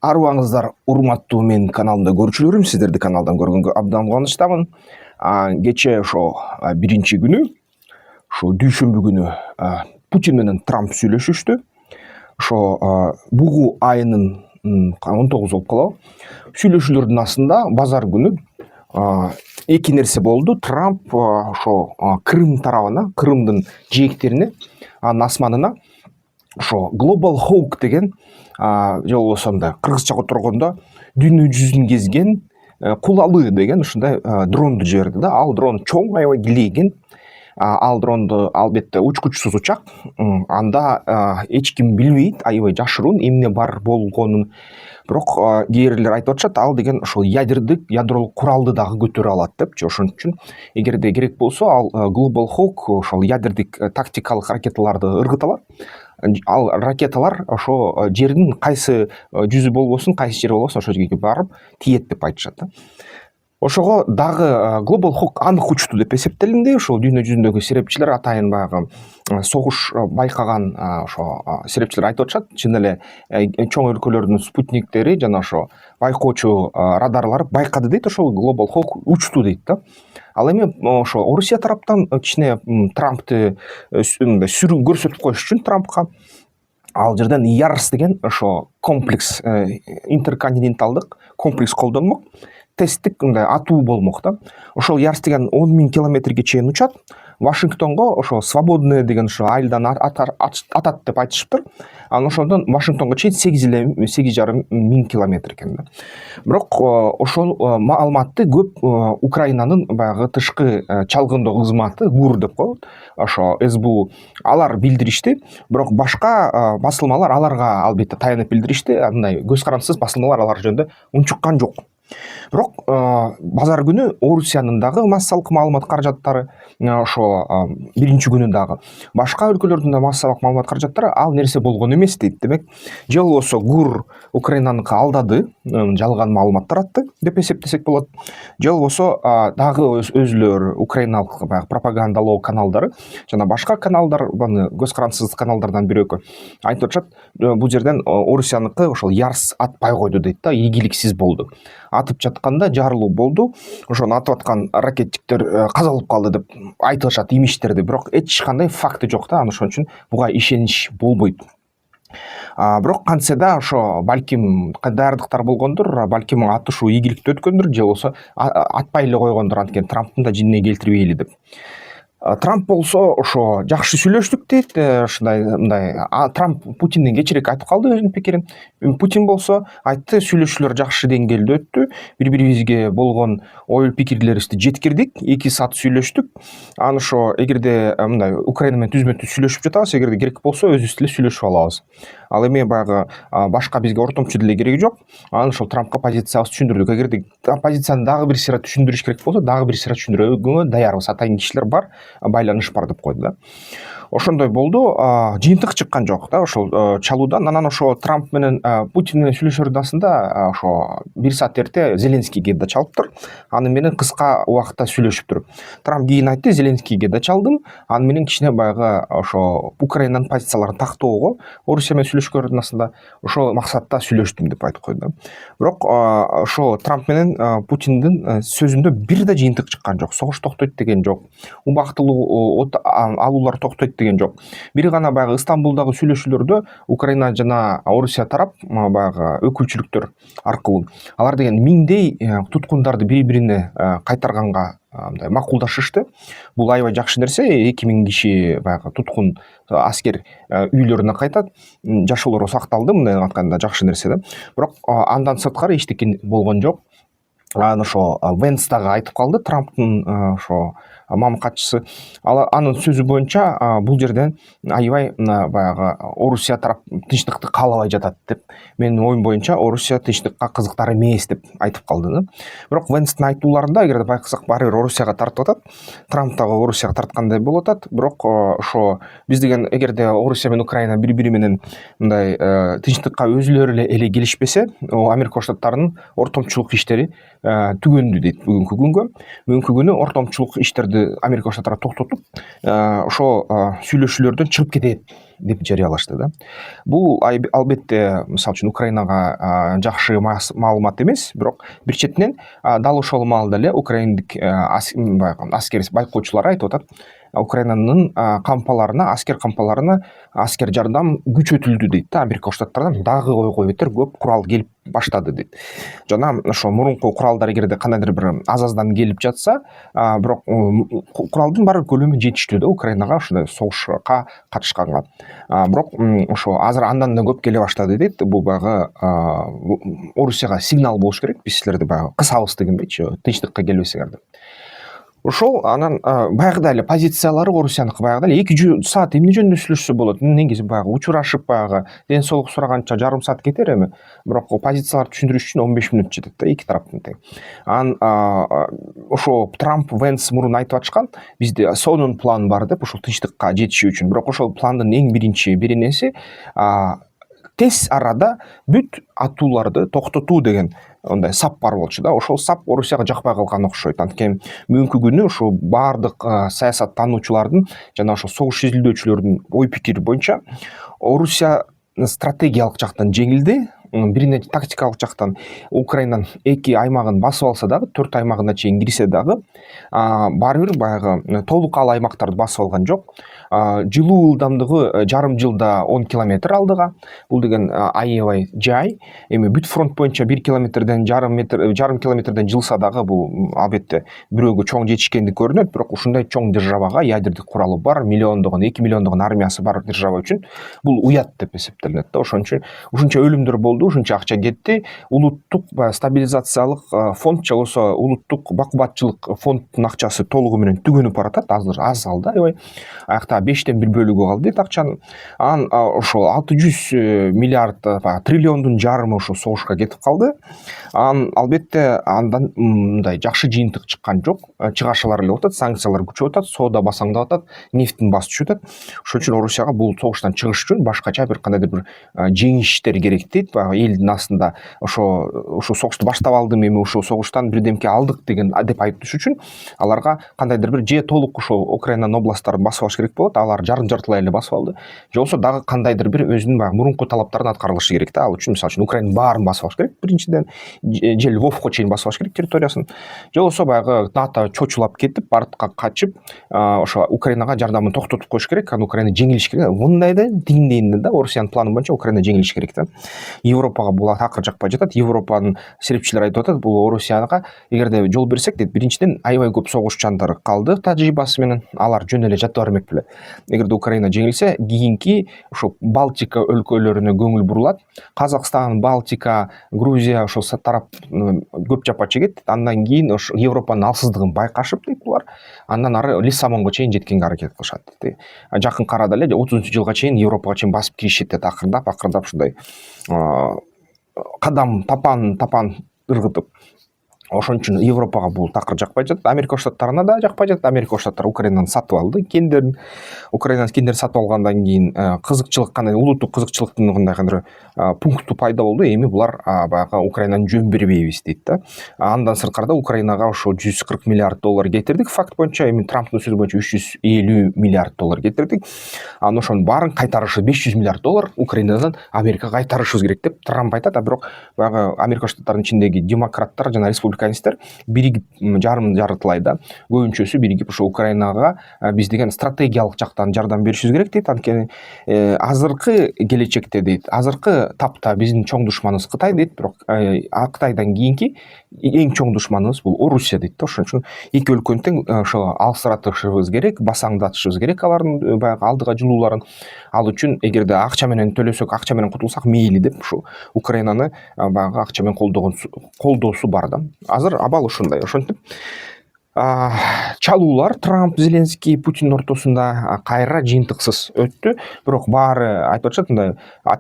Арыбаңыздар, урматтуу мен каналымда көрүүчүлөрүм, сиздерди каналдан көргөнгө абдан кубанычтамын. Кечээ ошо биринчи күнү, ошо дүйшөмбү күнү Путин менен Трамп сүйлөшүштү. Ошо бугу айынын 19 болуп калабы. Сүйлөшүүлөрдүн астында базар күнү эки нерсе болду. Трамп ошо Крым тарабына, Крымдын жээктерине, анын асманына ошо Global Hawk деген же болбосо мындай кыргызча которгондо дүйнө жүзүн кезген кулалы деген ушундай дронду жиберди да. Ал дрон чоң, аябай килейген. Ал дронду албетте учкучсуз учак. Анда эч ким билбейт, аябай жашыруун эмне бар болгонун. Бирок кээ бирлер айтып атышат, ал деген ошол ядролук куралды дагы көтөрө алат деп. Ошон үчүн эгерде керек болсо, ал Global Hawk ошол ядердик тактикалык ракеталарды ыргыта алат. Ал ракеталар ошо жердин кайсы жүзү болбосун, кайсы жер болбосун ошол жерге барып тиет деп айтышат да. Ошого дагы Global Hawk анык учту деп эсептелинди. Ошол дүйнө жүзүндөгү серепчилер, атайын баягы согуш байкаган ошо серепчилер айтып атышат, чын эле чоң өлкөлөрдүн спутниктери жана ошо байкоочу радарлары байкады дейт, ошол Global Hawk учту дейт да. Ал эми ошо Орусия тараптан кичине Трампты сүрүү көрсөтүп коюш үчүн Трампка ал жерден Ярс деген ошо комплекс, интерконтиненталдык комплекс колдонмок. Тесттик мындай атуу болмок да. Ошол Ярс деген 10.000 километрге чейин учат. Вашингтонго ошо свободное деген ошо айылдан атат деп айтышыптыр. Анан ошондон Вашингтонго чейин 8,5 километр экен да. Бирок ошол маалыматты көп Украинанын баягы тышкы чалгындоо кызматы ГУР деп коет, ошо СБУ алар билдиришти. Бирок башка басылмалар аларга албетте таянып билдиришти. Мындай көз карандысыз басылмалар алар жөнүндө унчуккан жок. Бирок базар күнү Орусиянын дагы массалык маалымат каражаттары, ошо биринчи күнү дагы башка өлкөлөрдүн да массалык маалымат каражаттары ал нерсе болгон эмес дейт. Демек, же болбосо ГУР Украинаныкы алдады, жалган маалымат таратты деп эсептесек болот. Же болбосо дагы өзүлөр украиналык баягы пропагандалоо каналдары жана башка каналдар, көз карандысыз каналдардан бири экөө айтып атышат, бул жерден Орусияныкы ошол Ярс атпай койду дейт да, ийгиликсиз болду. Атып жатканда жарылуу болду. Ошону атып аткан ракетчиктер каза болуп калды деп айтышат имиштерди. Бирок эч кандай факты жок да. Ошон үчүн буга ишенич болбойт. Бирок кантсе да ошо балким даярдыктар болгондур, балким атышуу ийгиликтүү өткөндүр, же болбосо атпай эле койгондур, анткени Трамптын да жинине келтирбейли деп. Трамп болсо ошо жакшы сүйлөштүк дейт, ушундай мындай. Трамп Путинден кечирээк айтып калды өзүнүн пикирин. Путин болсо айтты, сүйлөшүүлөр жакшы деңгээлде өттү. Бири-бирибизге болгон ой пикирлерибизди жеткирдик. 2 саат сүйлөштүк. Анан ошо эгерде мындай Украина менен түзмө-түз сүйлөшүп жатабыз, эгерде керек болсо өзүбүз деле сүйлөшүп алабыз. Ал эми баягы башка бизге ортомчу деле кереги жок. Анан ошол Трампка позициябызды түшүндүрдүк. Эгерде позицияны дагы бир сыйра түшүндүрүш керек болсо, дагы бир сыйра түшүндүрүүгө даярбыз. Атайын кишилер бар, байланыш бар деп койду да. Ошондой болду. Жыйынтык чыккан жок да ошол чалуудан. Анан ошо Трамп менен Путин менен сүйлөшөрдүн астында ошо 1 саат эрте Зеленскийге да чалыптыр. Аны менен кыска убакытта сүйлөшүптүр. Трамп кийин айтты, Зеленскийге да чалдым. Аны менен кичине баягы ошо Украинанын позицияларын тактоого, Орусия менен сүйлөшкөндүн астында ошол максатта сүйлөштүм деп айтып койду. Бирок ошо Трамп менен Путиндин сөзүндө бир да жыйынтык чыккан жок. Согуш токтойт деген жок. Убактылуу алуулар токтойт деген жок. Бири гана баягы Стамбулдагы сүйлөшүүлөрдө Украина жана Орусия тарап баягы өкүлчүлүктөр аркылуу алар деген миңдей туткундарды бири-бирине кайтарганга мындай макулдашышты. Бул аябай жакшы нерсе. 2000 киши баягы туткун аскер үйлөрүнө кайтат. Жашоолору сакталды, мындай атканда жакшы нерсе да. Бирок андан сырткары эчтеке болгон жок. Анан ошо Венс дагы айтып калды, Трамптын ошо мамыкатчысы. Анын сөзү боюнча бул жерден аябай баягы Орусия тарап тынчтыкты каалабай жатат деп. Менин оюм боюнча Орусия тынчтыкка кызыктар эмес деп айтып калды. Бирок Венстин айтууларында эгерде байкасак баары бир Орусияга тартып атат. Трамп дагы Орусияга тарткандай болуп атат. Бирок ошо биз деген эгерде Орусия менен Украина бири-бири менен мындай тынчтыкка өзүлөрү эле келишпесе, Америка Штаттарынын ортомчулук иштери түгөндү дейт бүгүнкү күнгө. Бүгүнкү күнү ортомчулук иштерди Америка Штаттары токтотуп, ошо сүйлөшүүлөрдөн чыгып кетет деп жарыялашты да. Бул албетте мисалы үчүн Украинага жакшы маалымат эмес, бирок бир четинен дал ошол маалда эле украиндик аскер байкоочулар айтып атат, Украинанын кампаларына, аскер кампаларына аскер жардам күчөтүлдү дейт да. Америка Коңшу Штаттарынан дагы койгой бетер көп курал келип баштады дейт. Жана ошо мурунку куралдар эгерде кандайдыр бир азаздан келип жатса, бирок куралдын баары көлөмү жетиштүү да Украинага ушундай согушка катышканга. Бирок ошо азыр андан да көп келе баштады дейт. Бул баягы Орусияга сигнал болуш керек, биз силерди баягы кысабыз дегендейчи, тынчтыкка келбесеңер деп. Ошол анан баягыдай эле позициялары Орусияныкы баягыдай эле 2 саат эмне жөнүндө сүйлөшсө болот. Негизи баягы учурашып баягы ден соолук сураганча жарым саат кетер эми. Бирок позицияларды түшүндүрүш үчүн 15 мүнөт жетет да эки тараптын тең. Ошо Трамп, Венс мурун айтып атышкан, бизде сонун план бар деп, ошол тынчтыкка жетишүү үчүн. Бирок ошол пландын эң биринчи беренеси тез арада бүт атууларды токтотуу деген ондай сап бар болчу да. Ошол сап Орусияга жакпай калган окшойт. Анткени бүгүнкү күнү ушул баардык саясаттануучулардын жана ошол согуш изилдөөчүлөрдүн ой пикири боюнча Орусия стратегиялык жактан жеңилди. Бирине тактикалык жактан Украинанын 2 аймагын басып алса дагы, 4 аймагына чейин кирсе дагы, баары бир баягы толук ал аймактарды басып алган жок. Жылуу ылдамдыгы жарым жылда 10 километр алдыга. Бул деген аябай жай. Эми бүт фронт боюнча 1 километрден жарым километрден жылса дагы бул албетте бирөөгө чоң жетишкендик көрүнөт, бирок ушундай чоң державага ядердик куралы бар, 2 миллиондогон армиясы бар держава үчүн бул уят деп эсептелинет да. Ошон үчүн ушунча өлүмдөр болду, ушунча акча кетти. Улуттук стабилизациялык фонд же болбосо улуттук бакубатчылык фонддун акчасы толугу менен түгөнүп баратат. Азыр аз калды аябай. Аякта 5тен 1 бөлүгү калды дейт акчанын. Анан ошол 600 миллиард триллиондун жарымы ошол согушка кетип калды. Анан албетте андан мындай жакшы жыйынтык чыккан жок. Чыгашалар эле атат, санкциялар күчөп атат, соода басаңдап атат, нефтин басы түшүп атат. Ошон үчүн Орусияга бул согуштан чыгыш үчүн башкача бир кандайдыр бир жеңиштер керек дейт. Элдин астында ошо согушту баштап алдым, эми ошол согуштан бирдемке алдык деген деп айтыш үчүн аларга кандайдыр бир же толук ошол Украинанын областтарын басып алыш керек болот, алар жартылай эле басып алды. Же болбосо дагы кандайдыр бир өзүнүн баягы мурунку талаптарын аткарылышы керек да. Ал үчүн мисалы үчүн Украинанын баарын басып алыш керек биринчиден, же Львовко чейин басып алыш керек территориясын. Же болбосо баягы НАТО чочулап кетип, артка качып, ошо Украинага жардамын токтотуп коюш керек, анан Украина жеңилиш керек. Мындайда тиңдейинде да Орусиянын планы боюнча Украина жеңилиш керек да. Европага бул такыр жакпай жатат. Европанын серепчилери айтып атат, бул Орусияга эгерде жол берсек дейт, биринчиден аябай көп согушчандар калды тажрыйбасы менен, алар жөн эле жата бермек беле. Эгерде Украина жеңилсе, кийинки ошо Балтика өлкөлөрүнө көңүл бурулат. Казакстан, Балтика, Грузия ошол тарап көп жапа чегет. Андан кийин ошо Европанын алсыздыгын байкашып дейт булар. Андан ары Лиссабонго чейин жеткенге аракет кылышат дейт. Жакын арада эле 30-жылга чейин Европага чейин басып киришет дейт, акырындап ушундай кадам тапан ыргытып. Ошон үчүн Европага бул такыр жакпай жатат. Америка Штаттарына да жакпай жатат. Америка Штаттары Украинаны сатып алды. Кендерин Украинаны кендер сатып алгандан кийин кызыкчылык, кандай улуттук кызыкчылыктын кандайдыр пункту пайда болду. Эми булар баягы Украинаны жөн бербейбиз дейт да. Андан сырткарда Украинага ошо 140 миллиард доллар кетирдик. Факт боюнча эми Трамптын сөзү боюнча 350 миллиард доллар кетирдик. Анан ошонун баарын кайтарышы 500 миллиард доллар Украинадан Америкага кайтарышыбыз керек деп Трамп айтат. Бирок баягы Америка Штаттарынын ичиндеги демократтар жана республиканисттер биригип жартылай да, көбүнчөсү биригип ошо Украинага биз деген стратегиялык жактан жардам беришибиз керек дейт. Анткени азыркы келечекте дейт, азыркы тапта биздин чоң душманыбыз Кытай дейт, бирок Кытайдан кийинки эң чоң душманыбыз бул Орусия дейт да. Ошон үчүн эки өлкөнү тең ошо алыстыратышыбыз керек, басаңдатышыбыз керек алардын баягы алдыга жылууларын. Ал үчүн эгерде акча менен төлөсөк, акча менен кутулсак мейли деп ушу Украинаны баягы акча менен колдоосу бар да. Азыр абал ушундай. Ошентип чалуулар Трамп, Зеленский, Путин ортосунда кайра жыйынтыксыз өттү. Бирок баары айтып атышат, мындай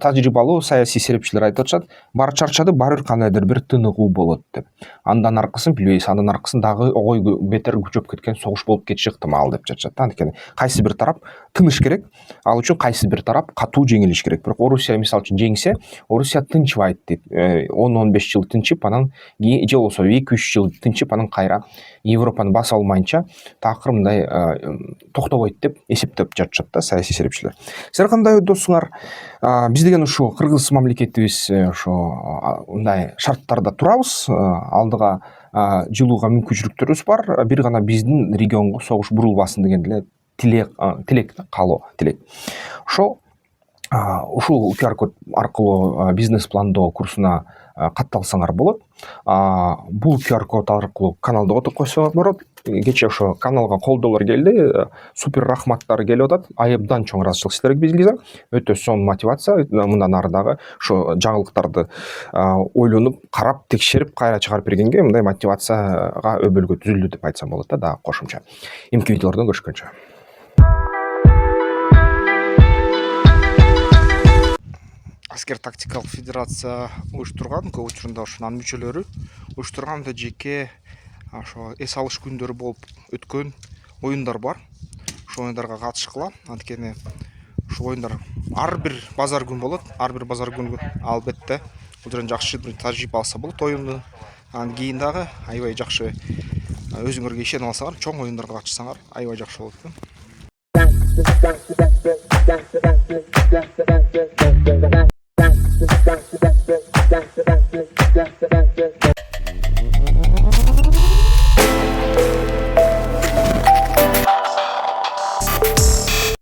тажрыйбалуу саясий серепчилер айтып атышат, баары чарчады, баары бир кандайдыр бир тыныгуу болот деп. Андан аркысын билбейбиз, андан аркысын дагы ой бетер күчөп кеткен согуш болуп кетиши ыктымал деп жатышат. Анткени кайсы бир тарап тыныш керек, ал үчүн кайсы бир тарап катуу жеңилиш керек. Бирок Орусия мисалы үчүн жеңсе, Орусия тынчыбайт дейт. 10-15 жыл тынчып, анан же болбосо 2-3 жыл тынчып, анан кайра Европа Европаны баса алмайынча такыр мындай токтобойт деп эсептеп жатышат да саясий серепчилер. Силер кандай досуңар? Биз деген ушу кыргыз мамлекетибиз ошо мындай шарттарда турабыз. Алдыга жылууга мүмкүнчүлүктөрүбүз бар. Бир гана биздин регионго согуш бурулбасын деген деле тилек каалоо тилек. Ошол ушул QR код аркылуу бизнес пландоо курсуна катталсаңар болот. Бул QR код аркылуу каналды отуп койсоңор болот. Кечээ ошо каналга колдоолор келди. Супер рахматтар келип атат. Айыбдан чоң ыраазычылык силерге бизден. Өтө сонун мотивация. Мындан ары дагы ошо жаңылыктарды ойлонуп, карап, текшерип, кайра чыгарып бергенге мындай мотивацияга өбөлгө түзүлдү деп айтсам болот да, дагы кошумча. Эмки видеолордон көрүшкөнчө. Аскер тактикалык федерация уюштурган, көп учурунда ошонун мүчөлөрү уюштурган да жеке ошо эс алыш күндөрү болуп өткөн оюндар бар. Ошол оюндарга катышкыла. Анткени ушул оюндар ар бир базар күн болот. Ар бир базар күнү албетте бул жерден жакшы бир тажрыйба алса болот оюнду. Анан кийин дагы аябай жакшы өзүңөргө ишенип алсаңар, чоң оюндарга катышсаңар аябай жакшы болот.